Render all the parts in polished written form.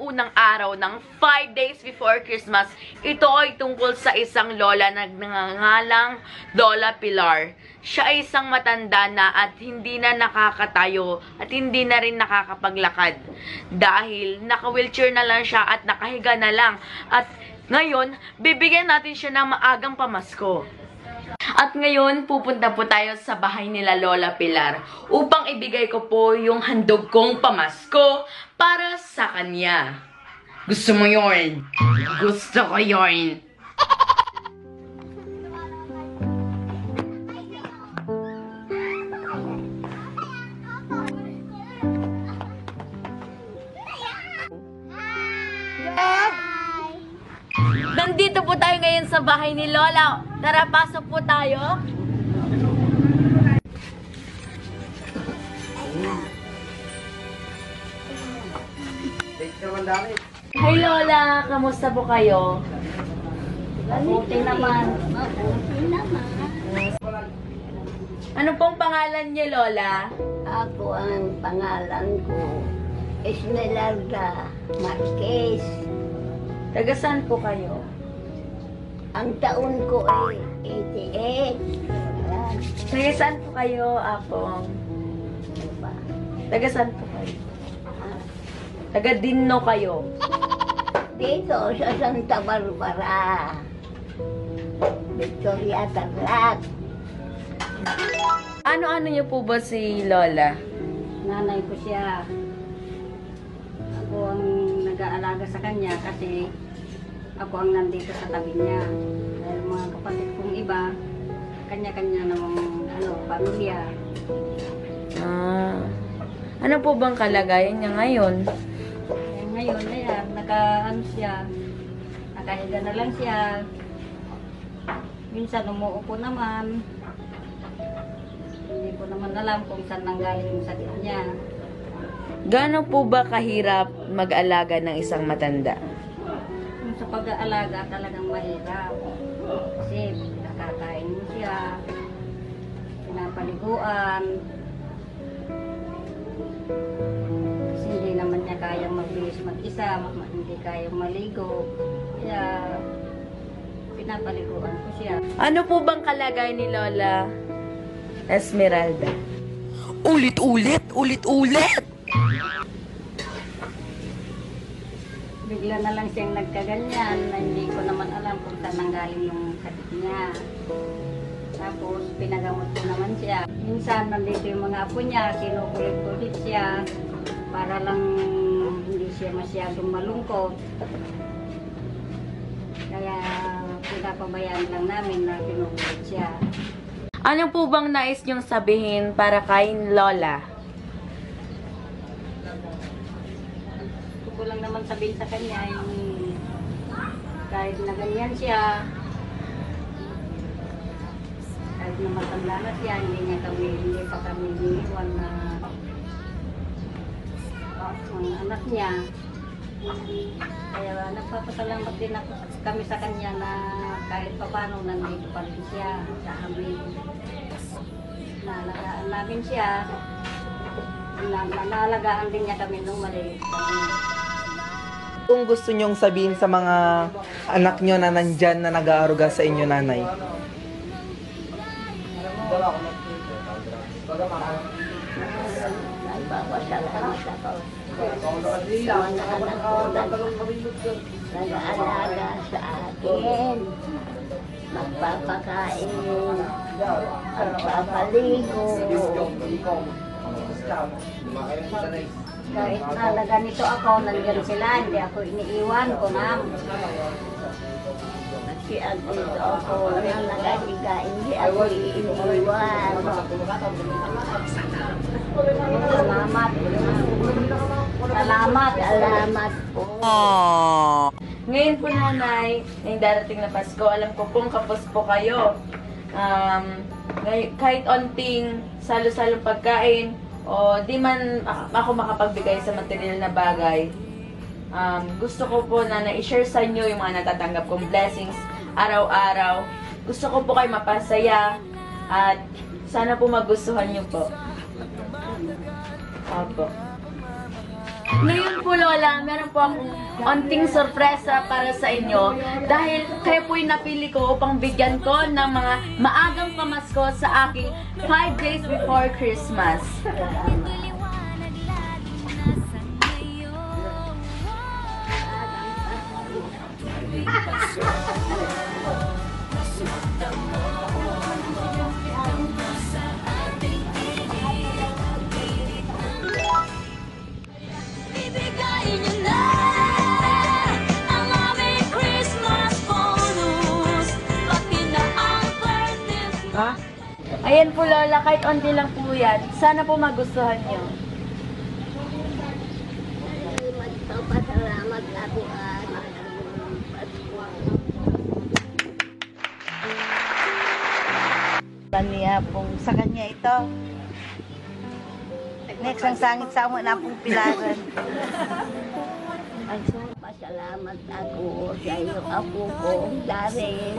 Unang araw ng 5 days before Christmas, ito ay tungkol sa isang lola na nangangalang Lola Pilar. Siya ay isang matanda na at hindi na nakakatayo at hindi na rin nakakapaglakad. Dahil naka-wheelchair na lang siya at nakahiga na lang. At ngayon, bibigyan natin siya ng maagang pamasko. At ngayon, pupunta po tayo sa bahay nila Lola Pilar upang ibigay ko po yung handog kong pamasko para sa kanya. Gusto mo yun? Gusto ko yun. Nandito po tayo ngayon sa bahay ni Lola. Tara, pasok po tayo. Hi Lola, kamusta po kayo? Mabuti naman. Mabuti naman. Ano pong pangalan niyo, Lola? Ako ang pangalan ko, Esmeralda Marquez. Taga saan po kayo? Ang taon ko ay 88. Taga saan po kayo, Apong? Taga saan po kayo? Taga Dinno kayo? Dito sa Santa Barbara. Victoria Tarlac. Ano-ano niyo po ba si Lola? Nanay ko siya. Ako ang nag-aalaga sa kanya kasi ako ang nandito sa tabi niya. Dahil mga kapatid kong iba, kanya-kanya namang pamilya. Ano po bang kalagayan niya ngayon? Ngayon, ayan, nakahiga na lang siya. Minsan umuupo naman. Hindi ko naman alam kung saan nanggaling yung sakit niya. Gaano po ba kahirap mag-alaga ng isang matanda? Kung sa pag-aalaga talagang mahirap. Kasi nakakain mo siya, pinapaliguan. Kasi hindi naman niya kayang magbihis mag-isa, hindi kayang maligo. Kaya pinapaliguan ko siya. Ano po bang kalagayan ni Lola Esmeralda? Ulit-ulit! Ulit-ulit! Bigla na lang siyang nagkaganyan na hindi ko naman alam kung saan nanggaling yung sakit niya. Tapos pinagamot ko naman siya. Minsan nandito yung mga apo niya, kinukulit-kulit siya para lang hindi siya masyadong malungkot. Kaya pinapabayaan lang namin na kinukulit siya. Ano po bang nais niyong sabihin para kay Lola? Gusto ko lang naman sabihin sa kanya yung kahit na ganyan siya, kahit na matanda na siya, hindi pa kami iniwan na mga anak niya. Kaya nagpapasalamat din ako kami sa kanya na kahit paano nandito pa rin siya sa amin. Nalagaan namin siya. Nalagaan din niya kami nung maliit kami. Kung gusto nyong sabihin sa mga anak nyo na nandyan na nag-aaruga sa inyo, nanay? Nagpapasalamat ako sa mga anak ko nag-aalaga sa akin. Magpapakain, magpapaligo. Kahit nalaga nito ako, nandiyan sila, hindi ako iniiwan ko na. Si dito ako nang nagahiga, hindi ako iniiwan. Salamat. Salamat. Salamat po. Ngayon po, nanay, ngayong darating na Pasko, alam ko pong kapos po kayo. Kahit onting salo-salong pagkain, o di man ako makapagbigay sa material na bagay, gusto ko po na na-share sa inyo yung mga natatanggap kong blessings araw-araw. Gusto ko po kayo mapasaya at sana po magustuhan nyo po. Opo. Ngayon po, Lola, meron po akong onting sorpresa para sa inyo dahil kayo po yung napili ko upang bigyan ko ng mga maagang pamasko sa aking 5 days before Christmas. Ibigay niyo na ang aming Christmas bonus. Pati na ang curtains. Ayan po, Lola, kahit onti lang po yan. Sana po magustuhan nyo. Magpapasalamat ako at Niya pong sa kanya ito. Next ang sangit sa amo na pong pilaran. pasalamat ako sa iyo, apo ko, Daryl.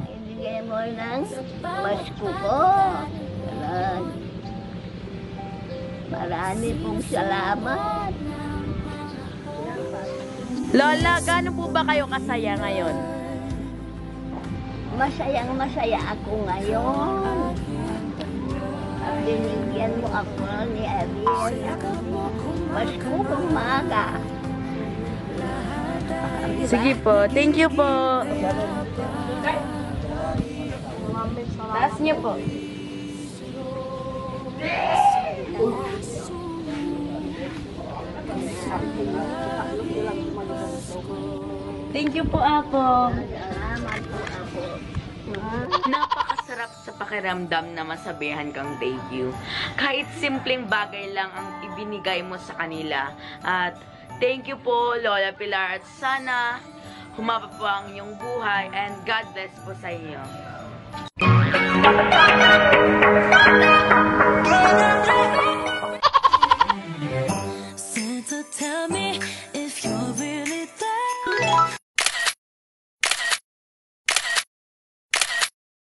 Ibigay mo ng Pasko ko. Marami pong salamat. Lola, gaano po ba kayo kasaya ngayon? Masayang masaya ako ngayon. Binigyan mo ako ni Ariel. Pasko kong maaga. Sige po. Thank you po. Taas niyo po. Thank you po, Apo. Salamat po ako. Napakasarap sa pakiramdam na masabihan kang thank you. Kahit simpleng bagay lang ang ibinigay mo sa kanila. At thank you po, Lola Pilar. At sana humaba po ang iyong buhay. And God bless po sa inyo.